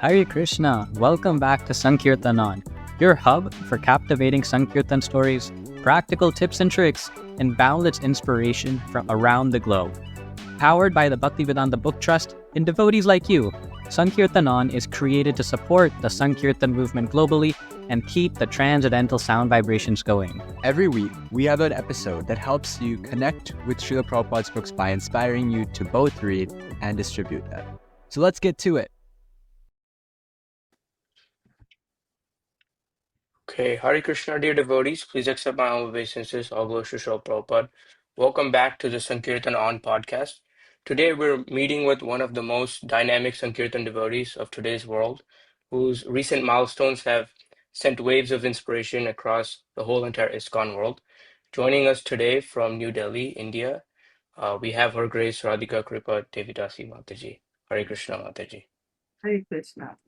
Hare Krishna, welcome back to Sankirtan, your hub for captivating Sankirtan stories, practical tips and tricks, and boundless inspiration from around the globe. Powered by the Bhaktivedanta Book Trust and devotees like you, Sankirtan is created to support the Sankirtan movement globally and keep the transcendental sound vibrations going. Every week, we have an episode that helps you connect with Srila Prabhupada's books by inspiring you to both read and distribute them. So let's get to it. Okay, Hare Krishna, dear devotees, please accept my humble obeisances. All glories to Srila Prabhupada. Welcome back to the Sankirtan On podcast. Today we're meeting with one of the most dynamic Sankirtan devotees of today's world, whose recent milestones have sent waves of inspiration across the whole entire ISKCON world. Joining us today from New Delhi, India, we have Her Grace Radhika Kripa Devi Dasi Mataji. Hare Krishna Mataji. Hare Krishna.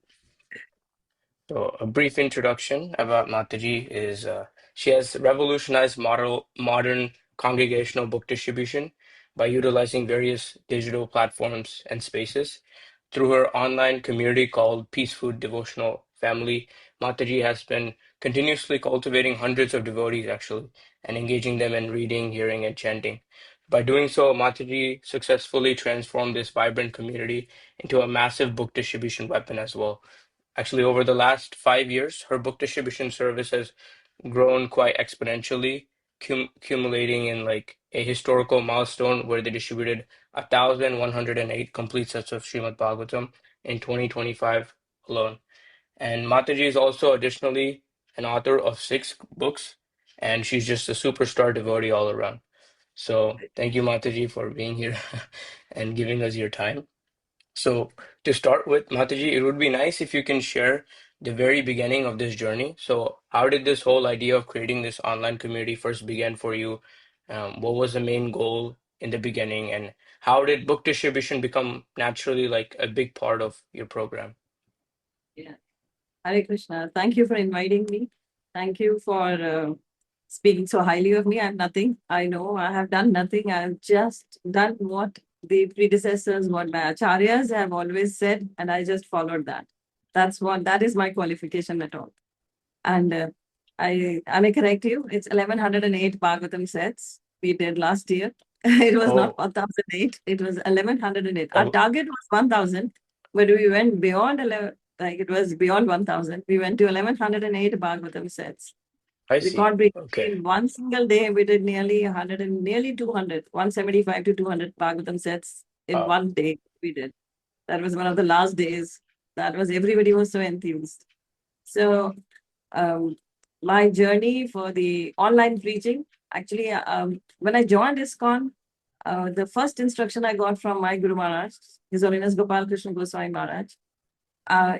So, a brief introduction about Mataji is she has revolutionized modern congregational book distribution by utilizing various digital platforms and spaces. Through her online community called Peace Food Devotional Family, Mataji has been continuously cultivating hundreds of devotees actually and engaging them in reading, hearing, and chanting. By doing so, Mataji successfully transformed this vibrant community into a massive book distribution weapon as well. Actually, over the last 5 years, her book distribution service has grown quite exponentially, accumulating in like a historical milestone where they distributed 1,108 complete sets of Srimad Bhagavatam in 2025 alone. And Mataji is also additionally an author of 6 books, and she's just a superstar devotee all around. So thank you, Mataji, for being here and giving us your time. So to start with, Mataji, it would be nice if you can share the very beginning of this journey. So how did this whole idea of creating this online community first begin for you? What was the main goal in the beginning, and how did book distribution become naturally like a big part of your program? Yeah. Hare Krishna. Thank you for inviting me. Thank you for speaking so highly of me. I'm nothing. I know I have done nothing. I've just done what the predecessors, what my acharyas have always said, and I just followed that. That is my qualification at all. And I may correct you. It's 1108 Bhagavatam sets we did last year. It was not Oh, 1008. It was 1108. Our oh, target was 1000, but we went beyond 11. Like it was beyond 1000. We went to 1108 Bhagavatam sets. I see. Record breaking. Okay. In one single day, we did nearly 100 and nearly 200, 175 to 200 Bhagavatam sets in Wow. one day. We did. That was one of the last days. Everybody was so enthused. So my journey for the online preaching, actually, when I joined ISKCON, the first instruction I got from my Guru Maharaj, His Holiness Gopal Krishna Goswami Maharaj,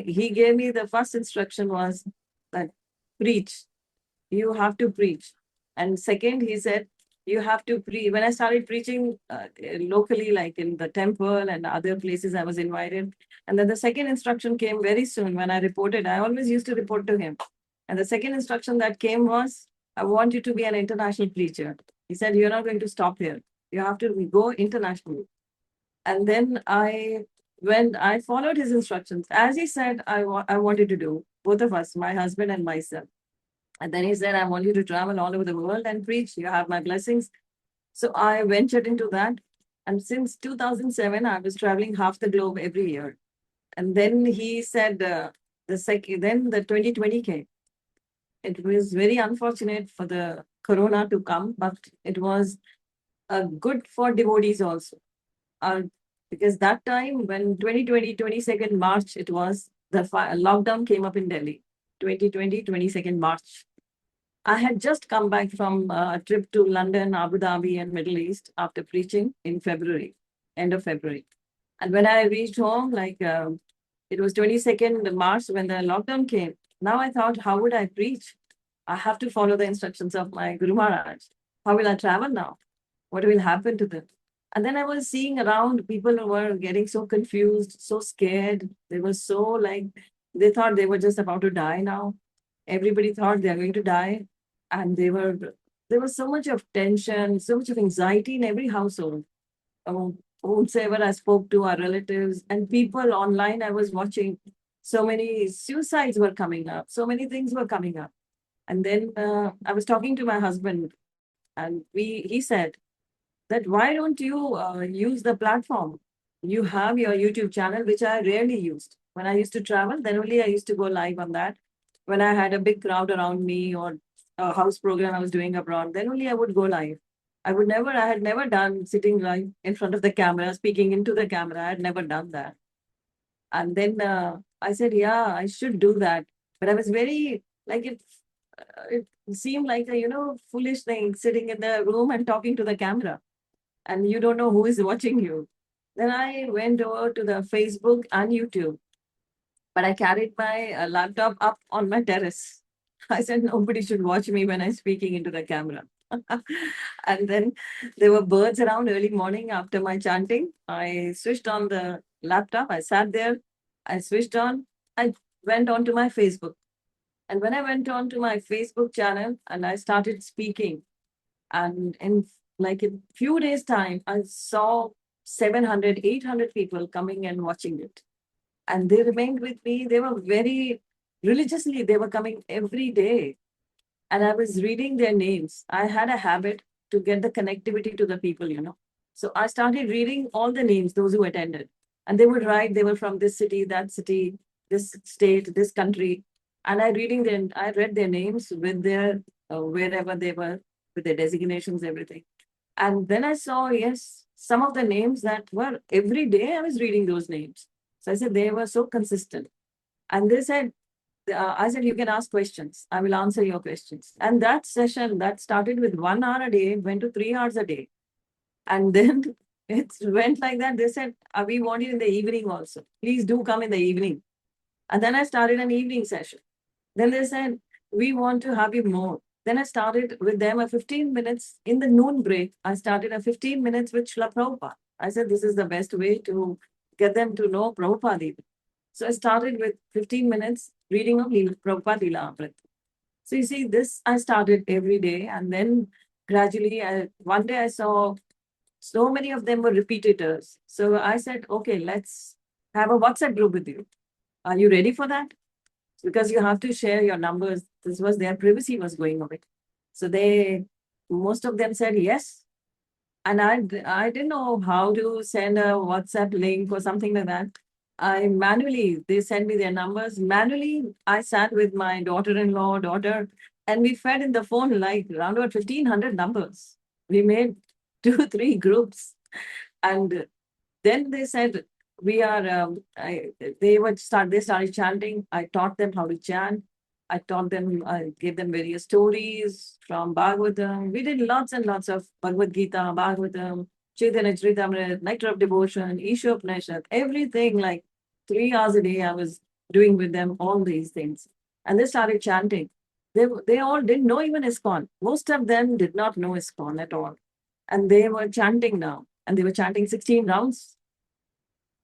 he gave me the first instruction was that preach. You have to preach. And second, he said, you have to preach. When I started preaching locally, like in the temple and other places I was invited. And then the second instruction came very soon when I reported. I always used to report to him. And the second instruction that came was, I want you to be an international preacher. He said, you're not going to stop here. You have to go internationally. And then when I followed his instructions, as he said, I wanted to do, both of us, my husband and myself. And then he said, I want you to travel all over the world and preach. You have my blessings. So I ventured into that. And since 2007, I was traveling half the globe every year. And then he said, then the 2020 came. It was very unfortunate for the corona to come, but it was good for devotees also. Because that time when 2020, 22nd March, it was the lockdown came up in Delhi, 2020, 22nd March. I had just come back from a trip to London, Abu Dhabi, and Middle East after preaching in February, end of February. And when I reached home, it was 22nd March when the lockdown came. Now I thought, how would I preach? I have to follow the instructions of my Guru Maharaj. How will I travel now? What will happen to them? And then I was seeing around people who were getting so confused, so scared. They were so they thought they were just about to die now. Everybody thought they're going to die. And there was so much of tension, so much of anxiety in every household. Whomsoever I spoke to, our relatives and people online I was watching, So many suicides were coming up. So many things were coming up. And then I was talking to my husband, and he said that why don't you use the platform? You have your YouTube channel, which I rarely used. When I used to travel, then only I used to go live on that. When I had a big crowd around me or a house program I was doing abroad, then only I would go live. I had never done sitting live in front of the camera, speaking into the camera. I had never done that. And then I said, yeah, I should do that. But I was very, like, it seemed like a, foolish thing sitting in the room and talking to the camera and you don't know who is watching you. Then I went over to the Facebook and YouTube, but I carried my laptop up on my terrace. I said, nobody should watch me when I'm speaking into the camera. And then there were birds around early morning after my chanting. I switched on the laptop. I sat there. I switched on. I went on to my Facebook. And when I went on to my Facebook channel and I started speaking, and in like a few days' time, I saw 700, 800 people coming and watching it. And they remained with me. They were very religiously, they were coming every day. And I was reading their names. I had a habit to get the connectivity to the people. So I started reading all the names, those who attended. And they would write, they were from this city, that city, this state, this country. And I read their names with their, wherever they were, with their designations, everything. And then I saw, yes, some of the names that were every day I was reading those names. So I said, they were so consistent. And they said, I said, you can ask questions. I will answer your questions. And that session that started with 1 hour a day went to 3 hours a day. And then it went like that. They said, we want you in the evening also. Please do come in the evening. And then I started an evening session. Then they said, we want to have you more. Then I started with them a 15 minutes in the noon break. I started a 15 minutes with Srila Prabhupada. I said, this is the best way to get them to know Prabhupada even. So I started with 15 minutes reading of Prabhupada Leela Amrit. So you see, this I started every day. And then gradually, one day I saw so many of them were repeaters. So I said, okay, let's have a WhatsApp group with you. Are you ready for that? Because you have to share your numbers. This was their privacy was going away. So most of them said yes. And I didn't know how to send a WhatsApp link or something like that. They sent me their numbers. Manually, I sat with my daughter-in-law, and we fed in the phone like around about 1,500 numbers. We made 2, 3 groups. And then they said, we are, they started chanting. I taught them how to chant. I gave them various stories from Bhagavatam. We did lots and lots of Bhagavad Gita, Bhagavatam, Chaitanya Charitamrita, Nectar of Devotion, Isha Upanishad, everything like 3 hours a day I was doing with them all these things. And they started chanting. They all didn't know even ISKCON. Most of them did not know ISKCON at all. And they were chanting now. And they were chanting 16 rounds.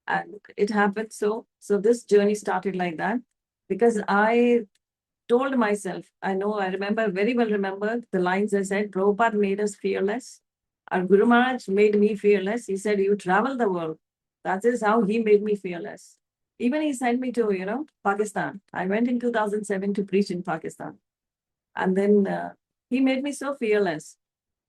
And it happened so this journey started like that because I told myself, I very well remember the lines I said, Prabhupada made us fearless. Our Guru Maharaj made me fearless. He said, you travel the world. That is how he made me fearless. Even he sent me to, Pakistan. I went in 2007 to preach in Pakistan. And then he made me so fearless.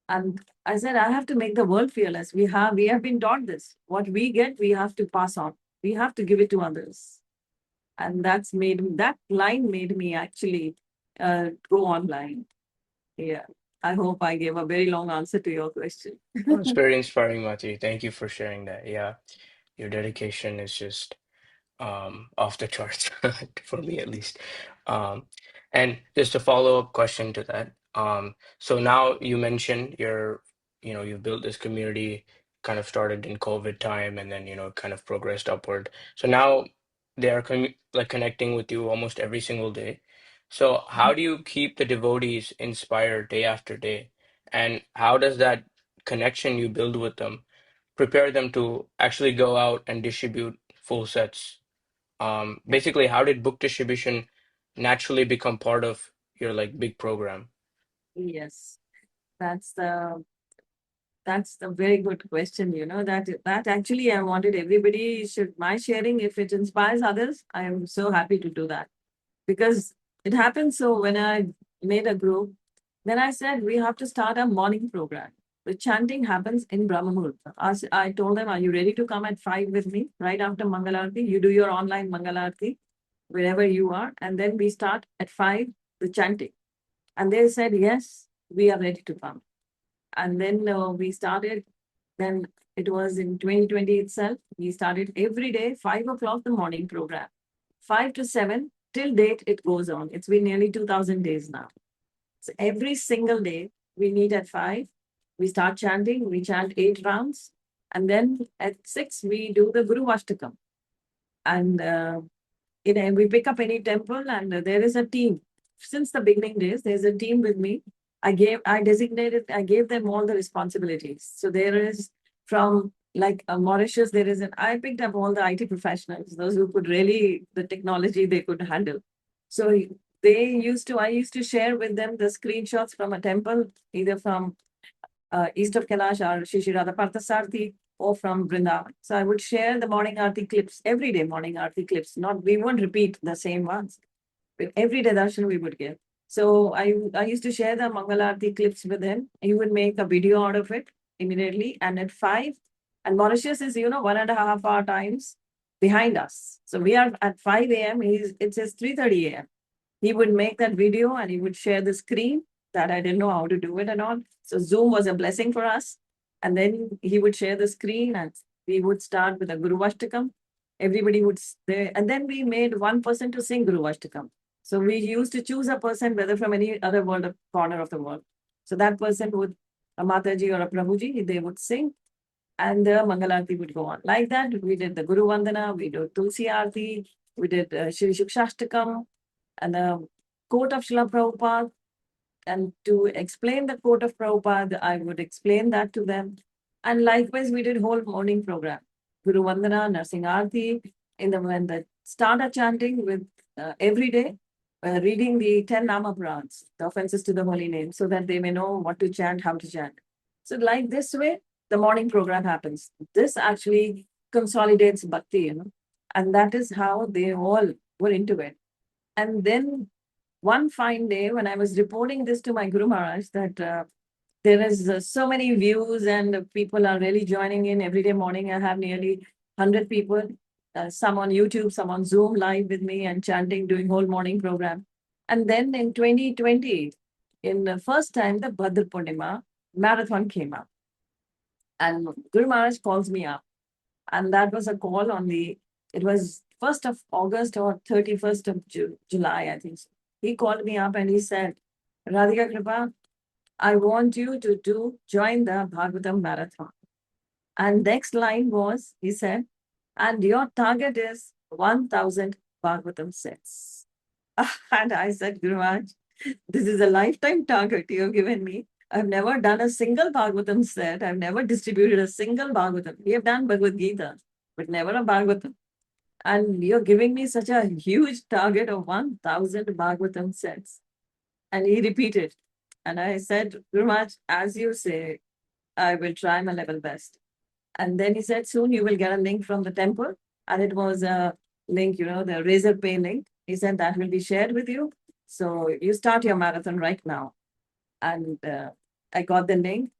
And I said, I have to make the world fearless. We have been taught this. What we get, we have to pass on. We have to give it to others. And that line made me actually go online. Yeah. I hope I gave a very long answer to your question. Oh, it's very inspiring, Mati. Thank you for sharing that. Yeah, your dedication is just off the charts for me at least. Um, and just a follow-up question to that. So now you mentioned you've built this community, kind of started in COVID time, and then kind of progressed upward. So now they are like connecting with you almost every single day. So how do you keep the devotees inspired day after day? And how does that connection you build with them prepare them to actually go out and distribute full sets? Basically, how did book distribution naturally become part of your like big program? Yes. That's the That's a very good question. That actually I wanted everybody should my sharing, if it inspires others, I am so happy to do that. Because it happened so when I made a group, then I said we have to start a morning program. The chanting happens in Brahma Muhurta. As I told them, are you ready to come at 5 with me? Right after Mangalarti, you do your online Mangalarti wherever you are, and then we start at 5 the chanting. And they said, yes, we are ready to come. And then we started, then it was in 2020 itself, we started every day, 5 o'clock, the morning program. 5 to 7, till date, it goes on. It's been nearly 2000 days now. So every single day, we meet at 5, we start chanting, we chant 8 rounds, and then at 6, we do the Guru Ashtakam. And we pick up any temple, and there is a team. Since the beginning days, there's a team with me. I gave them all the responsibilities. So there is from like Mauritius, I picked up all the IT professionals, those who could really, the technology they could handle. So I used to share with them the screenshots from a temple, either from east of Kailash or Shri Radha Parthasarthi or from Vrindavan. So I would share the morning aarti clips, everyday morning aarti clips. We won't repeat the same ones. But every day darshan we would give. So I used to share the Mangalarti clips with him. He would make a video out of it immediately. And at 5, and Mauritius is, 1.5 hour times behind us. So we are at 5 a.m. It says 3:30 a.m. He would make that video and he would share the screen that I didn't know how to do it and all. So Zoom was a blessing for us. And then he would share the screen and we would start with a Guru Ashtakam. Everybody would stay. And then we made one person to sing Guru Ashtakam. So we used to choose a person, whether from any other corner of the world. So that person would, a Mataji or a Prabhuji, they would sing and the Mangalarti would go on. Like that, we did the Guru Vandana, we did Tulsi Aarti, we did Shri Shukshashtakam, and the quote of Srila Prabhupada. And to explain the quote of Prabhupada, I would explain that to them. And likewise, we did whole morning program. Guru Vandana, Nursing Aarti, when the starter chanting with every day, reading the 10 Nama Purans, the offenses to the holy name, so that they may know what to chant, how to chant. So like this way, the morning program happens. This actually consolidates bhakti, and that is how they all were into it. And then one fine day when I was reporting this to my Guru Maharaj that there is so many views and people are really joining in every day morning. I have nearly 100 people, some on YouTube, some on Zoom live with me and chanting, doing whole morning program. And then in 2020, in the first time, the Bhadra Purnima marathon came up. And Guru Maharaj calls me up. And that was a call it was 1st of August or 31st of July, I think so. He called me up and he said, Radhika Kripa, I want you to join the Bhagavatam marathon. And next line was, he said, and your target is 1,000 Bhagavatam sets. And I said, Guru Maharaj, this is a lifetime target you have given me. I've never done a single Bhagavatam set. I've never distributed a single Bhagavatam. We have done Bhagavad Gita, but never a Bhagavatam. And you're giving me such a huge target of 1,000 Bhagavatam sets. And he repeated. And I said, Guru Maharaj, as you say, I will try my level best. And then he said, soon you will get a link from the temple. And it was a link, the Razor Pay link. He said that will be shared with you. So you start your marathon right now. And I got the link.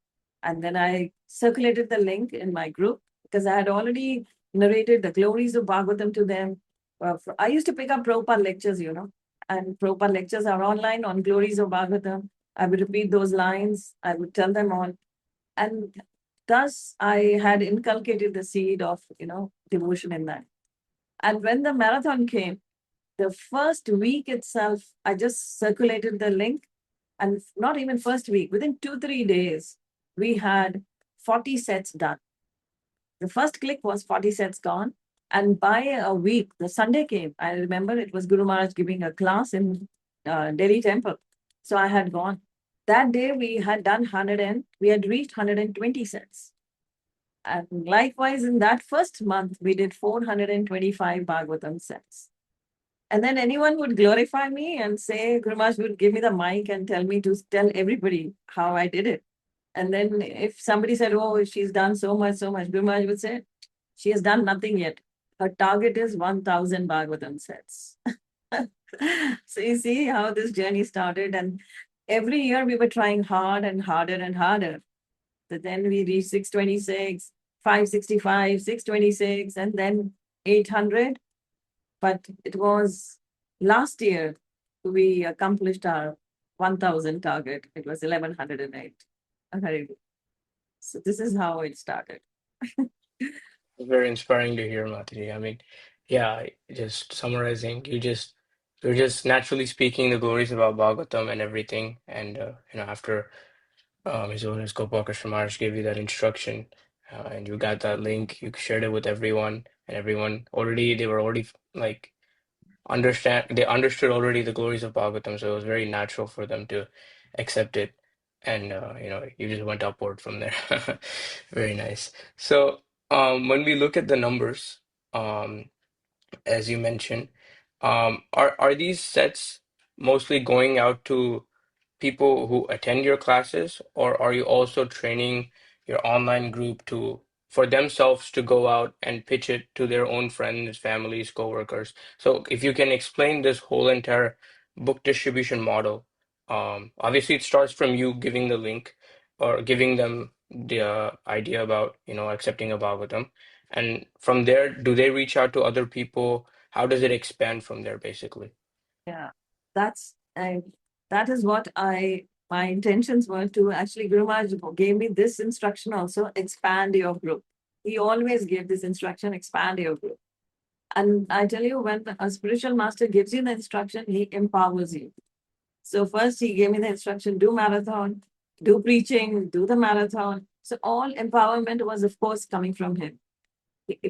And then I circulated the link in my group because I had already narrated the glories of Bhagavatam to them. I used to pick up Prabhupada lectures, and Prabhupada lectures are online on glories of Bhagavatam. I would repeat those lines. I would tell them all. And thus I had inculcated the seed of, devotion in that. And when the marathon came, the first week itself, I just circulated the link. And not even first week, within 2-3 days, we had 40 sets done. The first click was 40 sets gone. And by a week, the Sunday came. I remember it was Guru Maharaj giving a class in Delhi temple. So I had gone. That day we had done we had reached 120 sets. And likewise, in that first month, we did 425 Bhagavatam sets. And then anyone would glorify me and say, Guru Maharaj would give me the mic and tell me to tell everybody how I did it. And then if somebody said, oh, she's done so much, Guru Maharaj would say, she has done nothing yet. Her target is 1,000 Bhagavatam sets. So you see how this journey started. And every year we were trying hard and harder and harder. But then we reached 626, 565, 626, and then 800. But it was last year we accomplished our 1,000 target. It was 1,108. Okay. So this is how it started. Very inspiring to hear, Mataji. I mean, yeah, just summarizing, you're just naturally speaking the glories about Bhagavatam and everything, and after His Holiness Gopal Krishna Maharaj gave you that instruction, and you got that link, you shared it with everyone, and everyone already they were already like they understood already the glories of Bhagavatam, so it was very natural for them to accept it, and you just went upward from there. Very nice. So when we look at the numbers, um, as you mentioned, are these sets mostly going out to people who attend your classes, or are you also training your online group to for themselves to go out and pitch it to their own friends, families, coworkers? So if you can explain this whole entire book distribution model, obviously it starts from you giving the link or giving them the idea about, accepting a Bhagavatam. And from there, do they reach out to other people? How does it expand from there, basically? Yeah, that's that is what my intentions were to actually. Guru Maharaj gave me this instruction also: expand your group. He always gave this instruction: expand your group. And I tell you, when a spiritual master gives you the instruction, he empowers you. So first he gave me the instruction: do marathon, do preaching, do the marathon. So all empowerment was, of course, coming from him.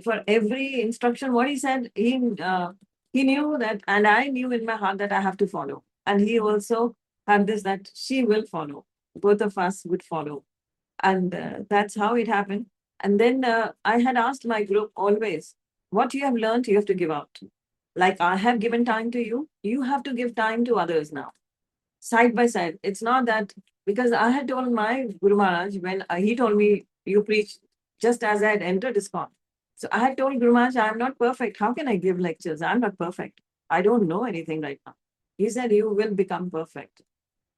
For every instruction, what he said, he knew that, and I knew in my heart that I have to follow. And he also had this that she will follow. Both of us would follow, and that's how it happened. And then I had asked my group always, what you have learned, you have to give out. Like I have given time to you, you have to give time to others now, side by side. It's not that, because I had told my Guru Maharaj when he told me, you preach, just as I had entered ISKCON. So I had told Guru Maharaj, I'm not perfect. How can I give lectures? I'm not perfect. I don't know anything right now. He said, you will become perfect.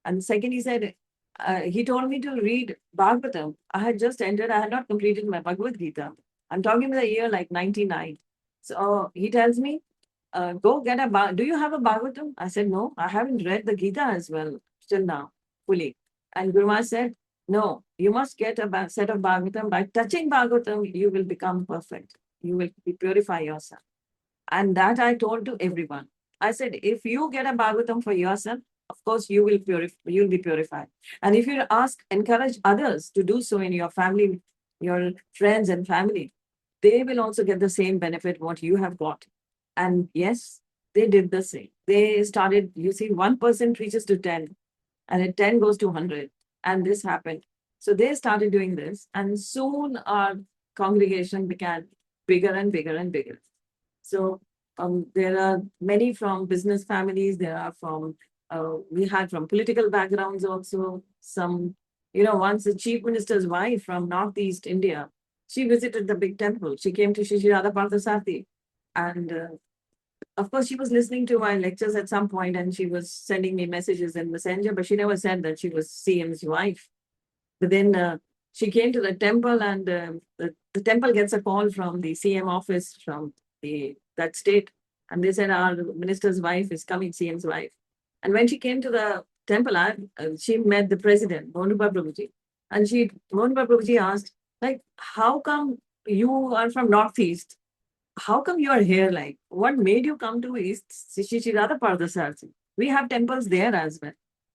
And second, he told me to read Bhagavatam. I had just entered, I had not completed my Bhagavad Gita. I'm talking about the year like 99. So he tells me, go get do you have a Bhagavatam? I said, no, I haven't read the Gita as well till now, fully. And Guru Maharaj said, no, you must get a set of Bhagavatam. By touching Bhagavatam, you will become perfect. You will purify yourself. And that I told to everyone. I said, if you get a Bhagavatam for yourself, of course you'll be purified. And if you encourage others to do so in your family, your friends and family, they will also get the same benefit what you have got. And yes, they did the same. They started, you see, 1% reaches to 10, and at 10 goes to 100. And this happened. So they started doing this, and soon our congregation began bigger and bigger and bigger. So there are many from business families. There are we had from political backgrounds also. Some, once the chief minister's wife from Northeast India, she visited the big temple. She came to Shri Radha Parthasarthi. And of course, she was listening to my lectures at some point, and she was sending me messages in Messenger, but she never said that she was CM's wife. But then she came to the temple, and the temple gets a call from the CM office from that state. And they said, our minister's wife is coming, CM's wife. And when she came to the temple, she met the president, Monuba Prabhuji. And Monuba Prabhuji asked, like, how come you are from Northeast? How come you are here? Like, what made you come to East Radha Parthasarthi? We have temples there as well.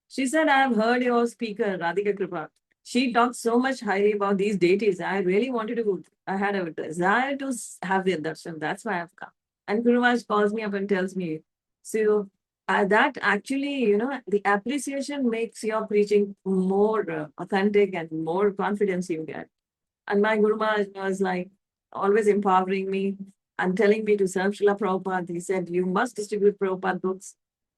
She said, I have heard your speaker, Radhika Kripa. She talks so much highly about these deities. I really wanted to go. I had a desire to have the darshan. That's why I've come. And Guru Maharaj calls me up and tells me, so that actually, the appreciation makes your preaching more authentic and more confidence you get. And my Guru Maharaj was like always empowering me and telling me to serve Srila Prabhupada. He said, you must distribute Prabhupada books.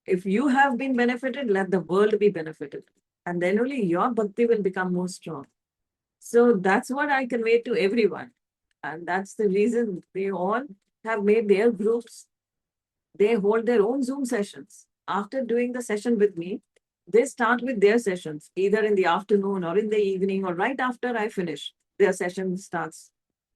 If you have been benefited, let the world be benefited. And then only your bhakti will become more strong. So that's what I convey to everyone. And that's the reason they all have made their groups. They hold their own Zoom sessions. After doing the session with me, they start with their sessions, either in the afternoon or in the evening or right after I finish. Their session starts.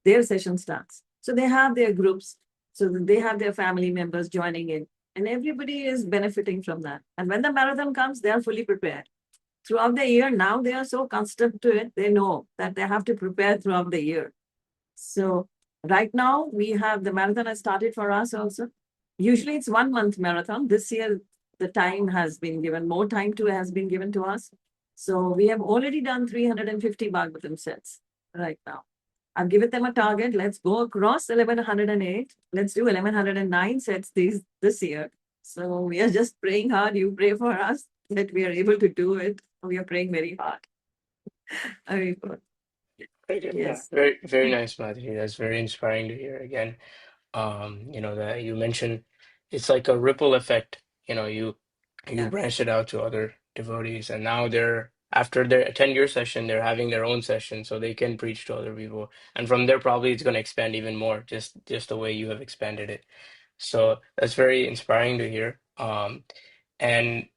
Their session starts. So they have their groups. So they have their family members joining in. And everybody is benefiting from that. And when the marathon comes, they are fully prepared. Throughout the year, now they are so accustomed to it, they know that they have to prepare throughout the year. So right now we have the marathon has started for us also. Usually it's 1 month marathon. This year the time has been given, more time to has been given to us. So we have already done 350 Bhagavatam sets right now. I've given them a target. Let's go across 1108. Let's do 1109 sets this year. So we are just praying hard. You pray for us that we are able to do it. We are praying very hard. Very good. Very good. Yeah, Yes. very nice, Madhuri. That's very inspiring to hear again. That you mentioned it's like a ripple effect. You Yeah. branched it out to other devotees, and now they're after their 10-year session, they're having their own session, so they can preach to other people. And from there, probably it's going to expand even more, just the way you have expanded it. So that's very inspiring to hear. And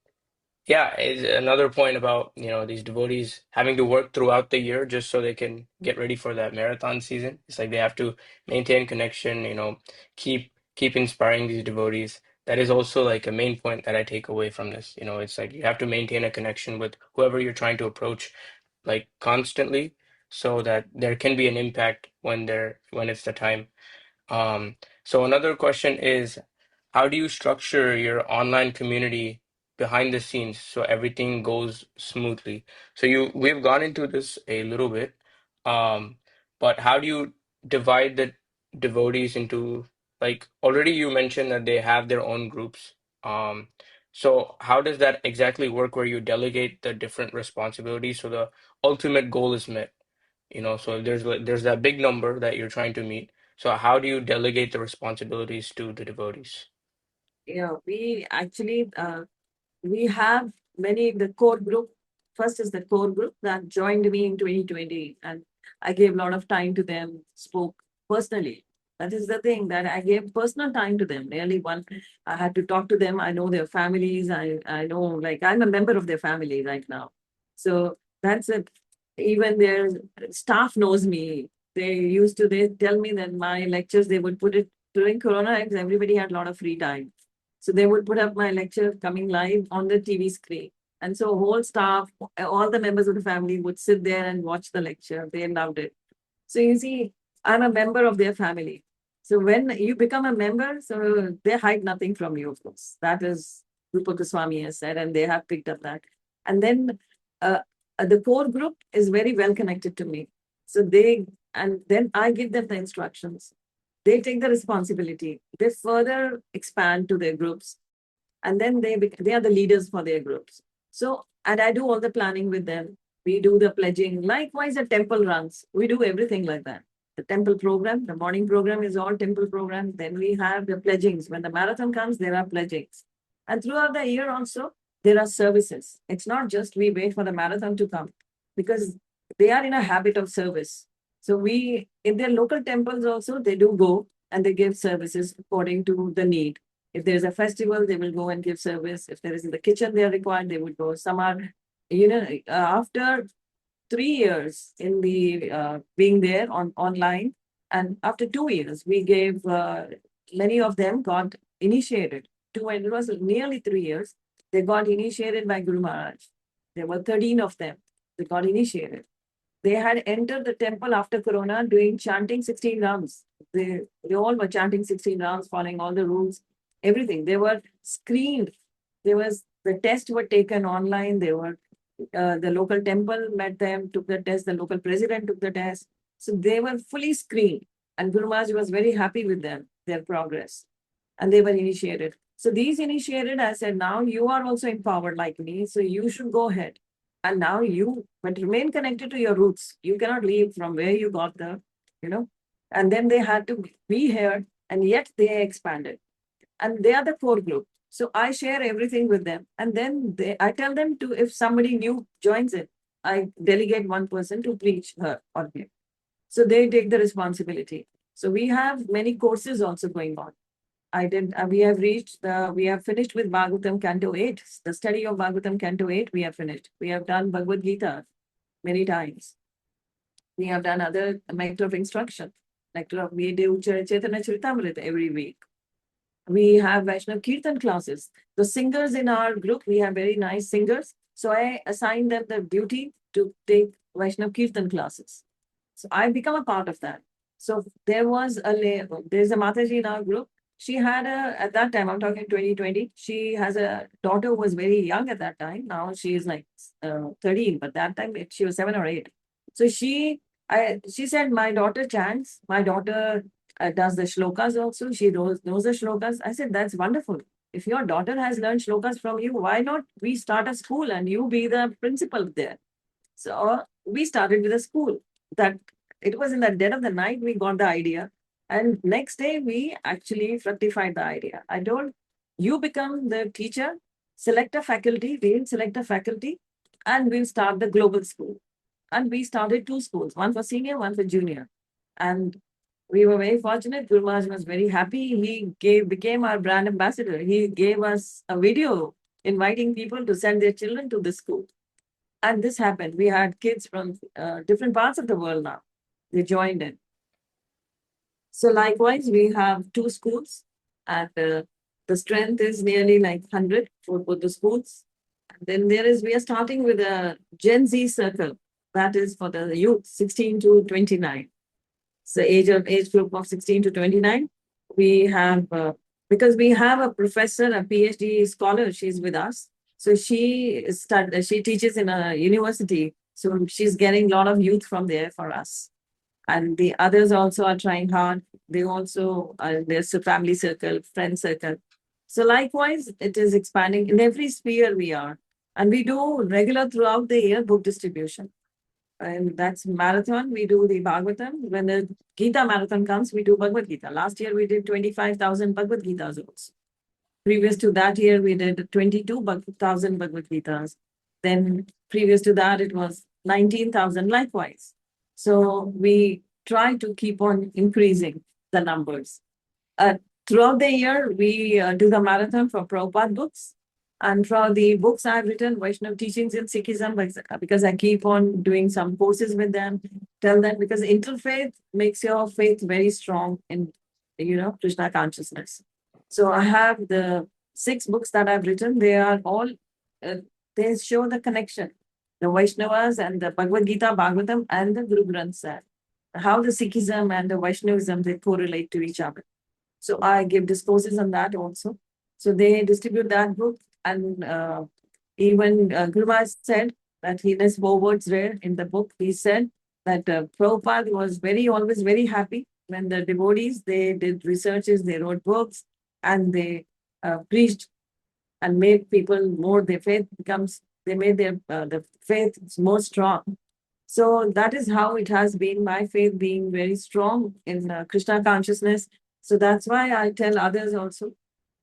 yeah, is another point about, these devotees having to work throughout the year just so they can get ready for that marathon season. It's like they have to maintain connection, keep inspiring these devotees. That is also like a main point that I take away from this. It's like you have to maintain a connection with whoever you're trying to approach like constantly so that there can be an impact when it's the time. So another question is, how do you structure your online community behind the scenes so everything goes smoothly? So we've gone into this a little bit, um, but how do you divide the devotees into, like, already you mentioned that they have their own groups. Um, so how does that exactly work where you delegate the different responsibilities so the ultimate goal is met? So there's that big number that you're trying to meet. So how do you delegate the responsibilities to the devotees? Yeah, we actually we have the core group. First is the core group that joined me in 2020, and I gave a lot of time to them, spoke personally. That is the thing that I gave personal time to them. Really, I had to talk to them. I know their families. I know, like, I'm a member of their family right now. So that's it. Even their staff knows me. They tell me that my lectures, they would put it during Corona, everybody had a lot of free time. So they would put up my lecture coming live on the TV screen. And so whole staff, all the members of the family would sit there and watch the lecture. They loved it. So you see, I'm a member of their family. So when you become a member, so they hide nothing from you, of course. That is Rupa Goswami has said, and they have picked up that. And then uh, the core group is very well connected to me. And then I give them the instructions. They take the responsibility. They further expand to their groups, and then they are the leaders for their groups. So, and I do all the planning with them. We do the pledging. Likewise, the temple runs. We do everything like that. The temple program, the morning program is all temple program. Then we have the pledgings. When the marathon comes, there are pledgings. And throughout the year also, there are services. It's not just we wait for the marathon to come, because they are in a habit of service. So in their local temples also, they do go and they give services according to the need. If there is a festival, they will go and give service. If there is in the kitchen they are required, they would go. Some are, after 3 years in the being there online, and after 2 years, we gave many of them got initiated. It was nearly 3 years. They got initiated by Guru Maharaj. There were 13 of them. They got initiated. They had entered the temple after Corona doing chanting 16 rounds. They all were chanting 16 rounds, following all the rules, everything. They were screened. The tests were taken online. The local temple met them, took the test. The local president took the test. So they were fully screened. And Guru Maharaj was very happy with them, their progress. And they were initiated. So these initiated, I said, now you are also empowered like me. So you should go ahead. And now but remain connected to your roots. You cannot leave from where you got and then they had to be here, and yet they expanded. And they are the core group. So I share everything with them. And then I tell them if somebody new joins it, I delegate one person to preach her or him. So they take the responsibility. So we have many courses also going on. We have we have finished with Bhagavatam Canto 8. The study of Bhagavatam Canto 8, we have finished. We have done Bhagavad Gita many times. We have done other method of instruction. We do Chaitanya Charitamrita every week. We have Vaishnav Kirtan classes. The singers in our group, we have very nice singers. So I assign them the duty to take Vaishnav Kirtan classes. So I become a part of that. So there's a Mataji in our group. She had at that time, I'm talking 2020, she has a daughter who was very young at that time. Now she is like 13, but that time she was 7 or 8. So she said, my daughter chants, my daughter does the shlokas also. She knows the shlokas. I said, that's wonderful. If your daughter has learned shlokas from you, why not we start a school and you be the principal there? So we started with a school. That it was in the dead of the night we got the idea. And next day we actually fructified the idea. I told, you become the teacher, select a faculty, we'll select a faculty, and we'll start the global school. And we started 2 schools, one for senior, one for junior. And we were very fortunate. Guru Maharaj was very happy. He became our brand ambassador. He gave us a video inviting people to send their children to the school. And this happened. We had kids from different parts of the world now. They joined in. So likewise, we have 2 schools, and the strength is nearly like 100 for both the schools. And then we are starting with a Gen Z circle. That is for the youth, 16 to 29. So age group of 16 to 29. We have, because we have a professor, a PhD scholar, she's with us. So she teaches in a university. So she's getting a lot of youth from there for us. And the others also are trying hard. They also, there's a family circle, friend circle. So likewise, it is expanding in every sphere we are. And we do regular throughout the year book distribution. And that's marathon. We do the Bhagavatam. When the Gita marathon comes, we do Bhagavad Gita. Last year, we did 25,000 Bhagavad Gitas also. Previous to that year, we did 22,000 Bhagavad Gitas. Then previous to that, it was 19,000 likewise. So we try to keep on increasing the numbers. Throughout the year, we do the marathon for Prabhupada books. And for the books I've written, Vaishnav Teachings in Sikhism, because I keep on doing some courses with them, tell them, because interfaith makes your faith very strong in, Krishna consciousness. So I have the 6 books that I've written. They are all, they show the connection. The Vaishnavas and the Bhagavad Gita, Bhagavatam, and the Guru Granth Sahib. How the Sikhism and the Vaishnavism, they correlate to each other. So I give discourses on that also. So they distribute that book. And even Guru Maharaj said that he has 4 words there in the book. He said that Prabhupada was always very happy when the devotees, they did researches, they wrote books, and they preached and made people more, their faith becomes, they made the faith more strong. So that is how it has been, my faith being very strong in Krishna consciousness. So that's why I tell others also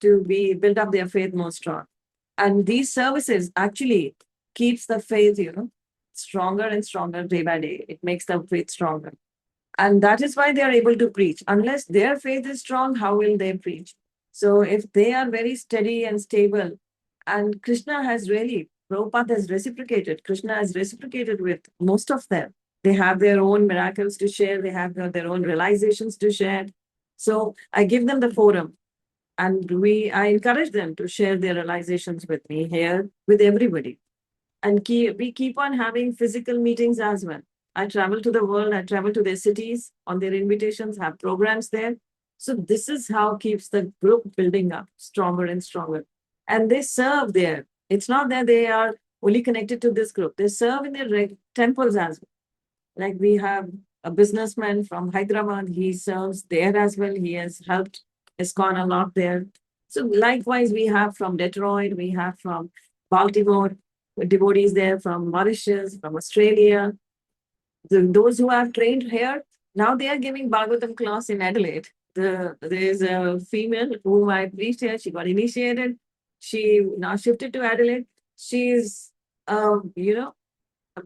to build up their faith more strong. And these services actually keeps the faith, stronger and stronger day by day. It makes the faith stronger. And that is why they are able to preach. Unless their faith is strong, how will they preach? So if they are very steady and stable, and Krishna has really, Prabhupada has reciprocated. Krishna has reciprocated with most of them. They have their own miracles to share. They have their own realizations to share. So I give them the forum. And I encourage them to share their realizations with me here, with everybody. And we keep on having physical meetings as well. I travel to the world, I travel to their cities on their invitations, have programs there. So this is how keeps the group building up stronger and stronger. And they serve there. It's not that they are only connected to this group. They serve in their temples as well. Like we have a businessman from Hyderabad, he serves there as well. He has helped ISKCON a lot there. So likewise, we have from Detroit, we have from Baltimore, devotees there from Mauritius, from Australia. Those who have trained here, now they are giving Bhagavatam class in Adelaide. There is a female whom I preached here. She got initiated. She now shifted to Adelaide. She's,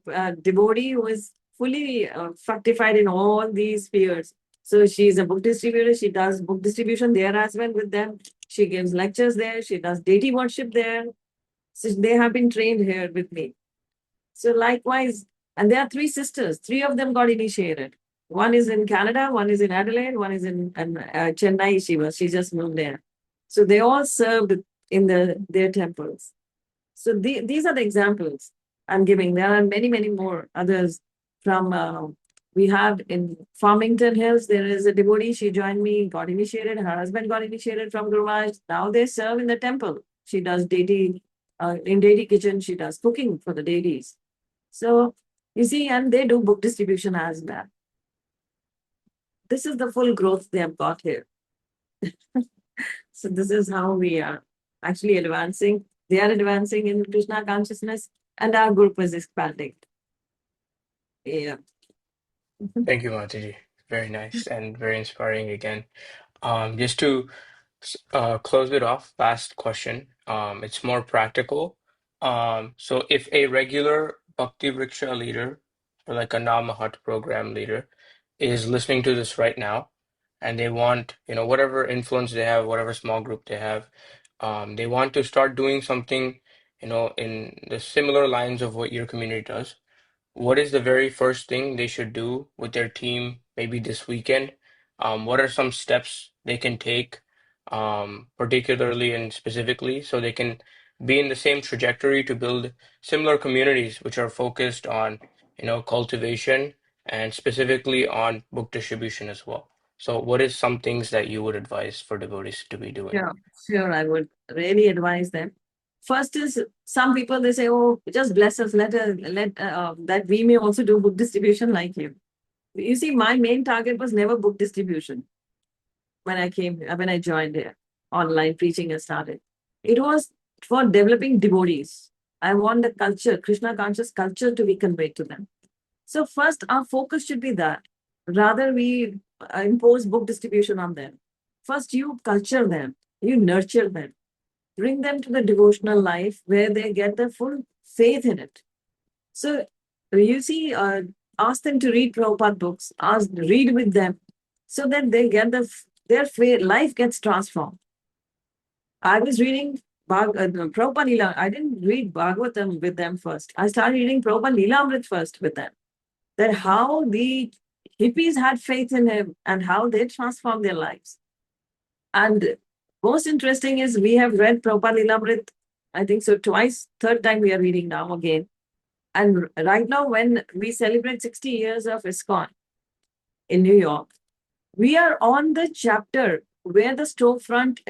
a devotee who is fully fructified in all these spheres. So she's a book distributor. She does book distribution there as well with them. She gives lectures there. She does deity worship there. So they have been trained here with me. So likewise, and there are three sisters. Three of them got initiated. One is in Canada, one is in Adelaide, one is in Chennai. She just moved there. So they all served in their temples. So these are the examples I'm giving. There are many, many more others from, we have in Farmington Hills, there is a devotee. She joined me, got initiated. Her husband got initiated from Guru Maharaj. Now they serve in the temple. She does deity, in deity kitchen, she does cooking for the deities. So you see, and they do book distribution as well. This is the full growth they have got here. So this is how we are actually advancing. They are advancing in Krishna consciousness, and our group is expanding. Yeah. Thank you, Mataji. Very nice and very inspiring again. Just to close it off, last question. It's more practical. So if a regular Bhakti Vriksha leader or like a Namahat program leader is listening to this right now, and they want, whatever influence they have, whatever small group they have, they want to start doing something, in the similar lines of what your community does. What is the very first thing they should do with their team, maybe this weekend? What are some steps they can take, particularly and specifically, so they can be in the same trajectory to build similar communities which are focused on, cultivation and specifically on book distribution as well? So, what is some things that you would advise for devotees to be doing? Sure, I would really advise them. First is some people they say, "Oh, just bless us, let that we may also do book distribution like you." You see, my main target was never book distribution when I joined here, online preaching has started. It was for developing devotees. I want the culture, Krishna conscious culture, to be conveyed to them. So first, our focus should be that. Rather, we impose book distribution on them. First, you culture them, you nurture them, bring them to the devotional life where they get the full faith in it. So you see, ask them to read Prabhupada books, read with them, so that they get their faith, life gets transformed. I was reading Prabhupada Leela. I didn't read Bhagavatam with them first. I started reading Prabhupada Leelamrit first with them. That how the hippies had faith in him and how they transformed their lives. And most interesting is we have read Prabhupada Leelamrit, I think so twice, third time we are reading now again. And right now, when we celebrate 60 years of ISKCON in New York, we are on the chapter where the storefront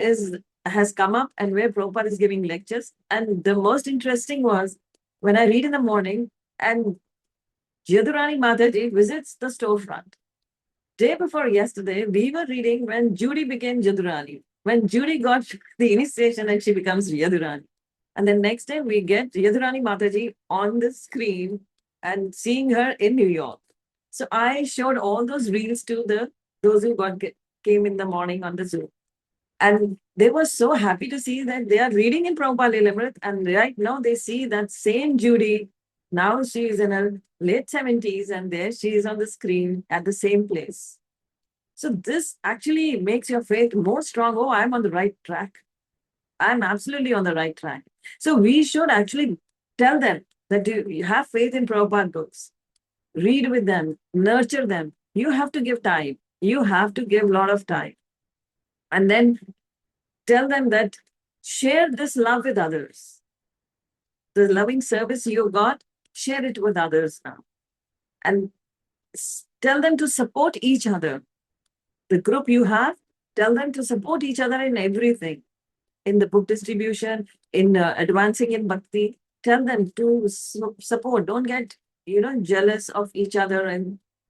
has come up and where Prabhupada is giving lectures. And the most interesting was when I read in the morning and Jadurani Mataji visits the storefront. Day before yesterday, we were reading when Judy became Jadurani. When Judy got the initiation and she becomes Yadurani. And then next day we get Yadurani Mataji on the screen and seeing her in New York. So I showed all those reels to those who came in the morning on the Zoom. And they were so happy to see that they are reading in Prabhupada Leelamrit, and right now they see that same Judy. Now she is in her late 70s and there she is on the screen at the same place. So this actually makes your faith more strong. Oh, I'm on the right track. I'm absolutely on the right track. So we should actually tell them that you have faith in Prabhupada books. Read with them, nurture them. You have to give time. You have to give a lot of time. And then tell them that share this love with others. The loving service you got, share it with others now. And tell them to support each other. The group you have, tell them to support each other in everything. In the book distribution, in advancing in bhakti, tell them to support. Don't get, jealous of each other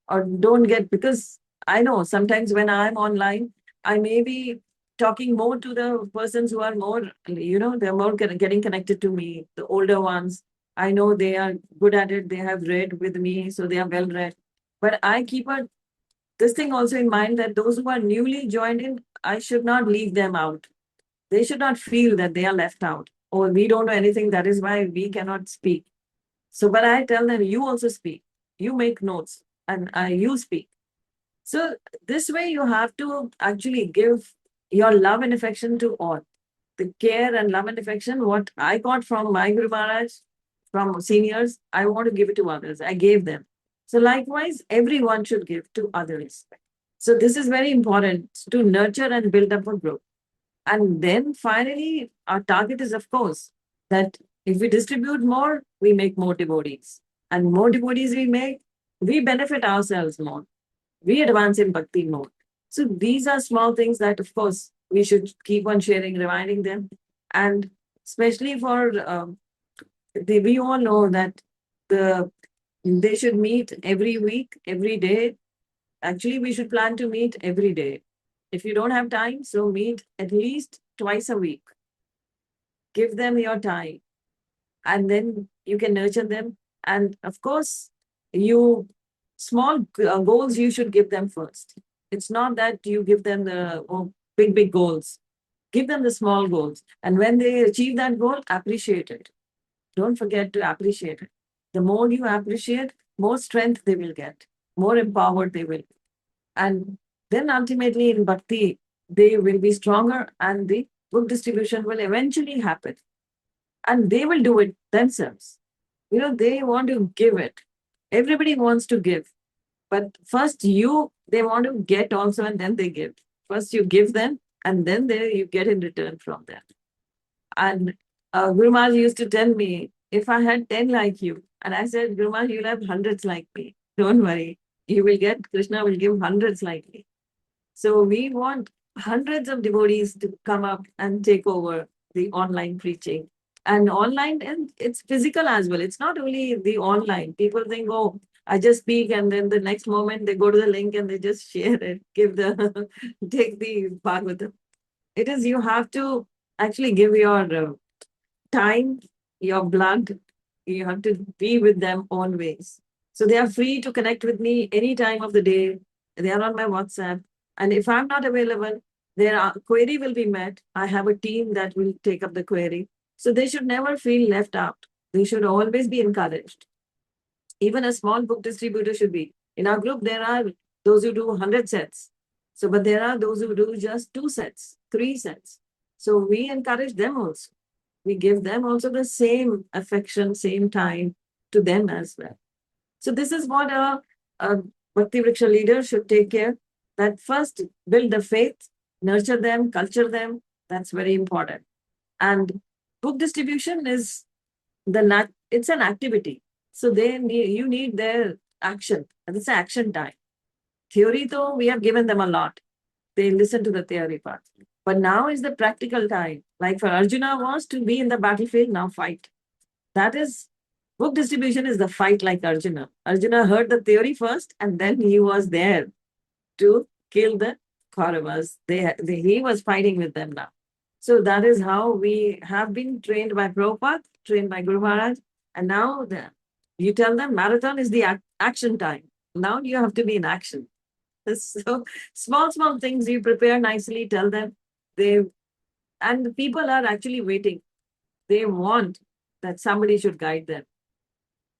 or don't get, because I know sometimes when I'm online, I may be talking more to the persons who are more, they're more getting connected to me, the older ones. I know they are good at it. They have read with me, so they are well read. But I keep this thing also in mind that those who are newly joined in, I should not leave them out. They should not feel that they are left out or we don't know anything. That is why we cannot speak. So, but I tell them, you also speak, you make notes, and you speak. So, this way, you have to actually give your love and affection to all. The care and love and affection, what I got from my Guru Maharaj, from seniors, I want to give it to others. I gave them. So, likewise, everyone should give to others. So, this is very important to nurture and build up a group. And then finally, our target is, of course, that if we distribute more, we make more devotees. And more devotees we make, we benefit ourselves more. We advance in bhakti more. So these are small things that, of course, we should keep on sharing, reminding them. And especially for we all know that the they should meet every week, every day. Actually, we should plan to meet every day. If you don't have time, so meet at least twice a week. Give them your time, and then you can nurture them. And of course, you small goals you should give them first. It's not that you give them the big goals. Give them the small goals, and when they achieve that goal, appreciate it. Don't forget to appreciate it. The more you appreciate, more strength they will get, more empowered they will be. And then ultimately in bhakti, they will be stronger and the book distribution will eventually happen. And they will do it themselves. They want to give it. Everybody wants to give. But first they want to get also and then they give. First you give them and then you get in return from them. And Guru Maharaj used to tell me, if I had 10 like you, and I said, Guru Maharaj, you'll have hundreds like me. Don't worry. You will get, Krishna will give hundreds like me. So we want hundreds of devotees to come up and take over the online preaching. And online, and it's physical as well. It's not only the online. People think, oh, I just speak, and then the next moment they go to the link and they just share it, take the Bhagavatam. It is, you have to actually give your time, your blood, you have to be with them always. So they are free to connect with me any time of the day. They are on my WhatsApp. And if I'm not available, their query will be met. I have a team that will take up the query. So they should never feel left out. They should always be encouraged. Even a small book distributor should be. In our group, there are those who do 100 sets. So, but there are those who do just 2 sets, 3 sets. So we encourage them also. We give them also the same affection, same time to them as well. So this is what a Bhakti Vriksha leader should take care. That first build the faith, nurture them, culture them. That's very important. And book distribution is it's an activity. So you need their action. And it's action time. Theory though, we have given them a lot. They listen to the theory part. But now is the practical time. Like for Arjuna was to be in the battlefield, now fight. That is, book distribution is the fight like Arjuna. Arjuna heard the theory first and then he was there to kill the Kauravas. He was fighting with them now. So that is how we have been trained by Prabhupada, trained by Guru Maharaj. And now you tell them marathon is the action time. Now you have to be in action. So small things you prepare nicely, tell them. And the people are actually waiting. They want that somebody should guide them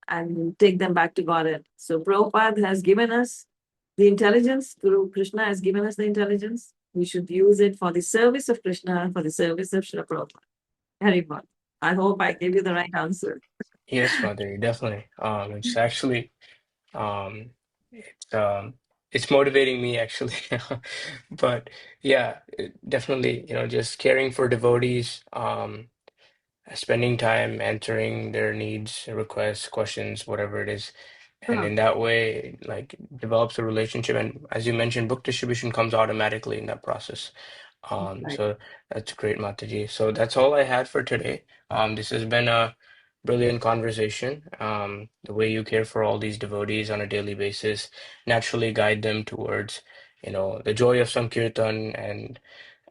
and take them back to Godhead. So Prabhupada has given us the intelligence. Guru Krishna has given us the intelligence. We should use it for the service of Krishna, for the service of Srila Prabhupada. Very good. I hope I gave you the right answer. Yes, Madhuri, definitely. It's actually um, it's it's motivating me actually. But yeah, definitely, just caring for devotees, spending time answering their needs, requests, questions, whatever it is. And Huh. in that way, like develops a relationship. And as you mentioned, book distribution comes automatically in that process. Right. So that's great, Mataji. So that's all I had for today. This has been a brilliant conversation. The way you care for all these devotees on a daily basis, naturally guide them towards, the joy of Sankirtan,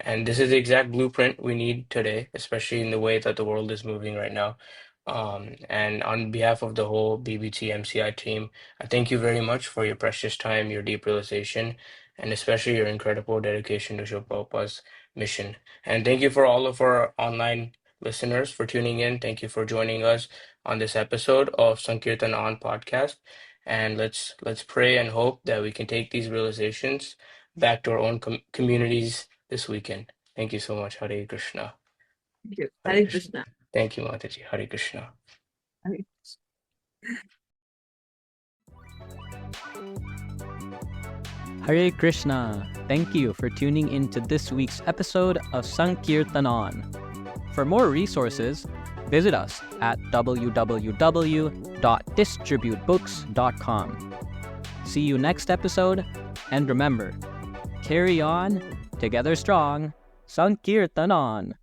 and this is the exact blueprint we need today, especially in the way that the world is moving right now. And on behalf of the whole BBT MCI team, I thank you very much for your precious time, your deep realization, and especially your incredible dedication to Srila Prabhupada's mission. And thank you for all of our online listeners, for tuning in. Thank you for joining us on this episode of Sankirtan On podcast. And let's pray and hope that we can take these realizations back to our own communities this weekend. Thank you so much. Hare Krishna. Thank you. Hare Hare Krishna. Krishna. Thank you, Mataji. Hare Krishna. Hare Hare Krishna. Thank you for tuning into this week's episode of Sankirtan On. For more resources, visit us at www.distributebooks.com. See you next episode, and remember, carry on, together strong, Sankirtan On.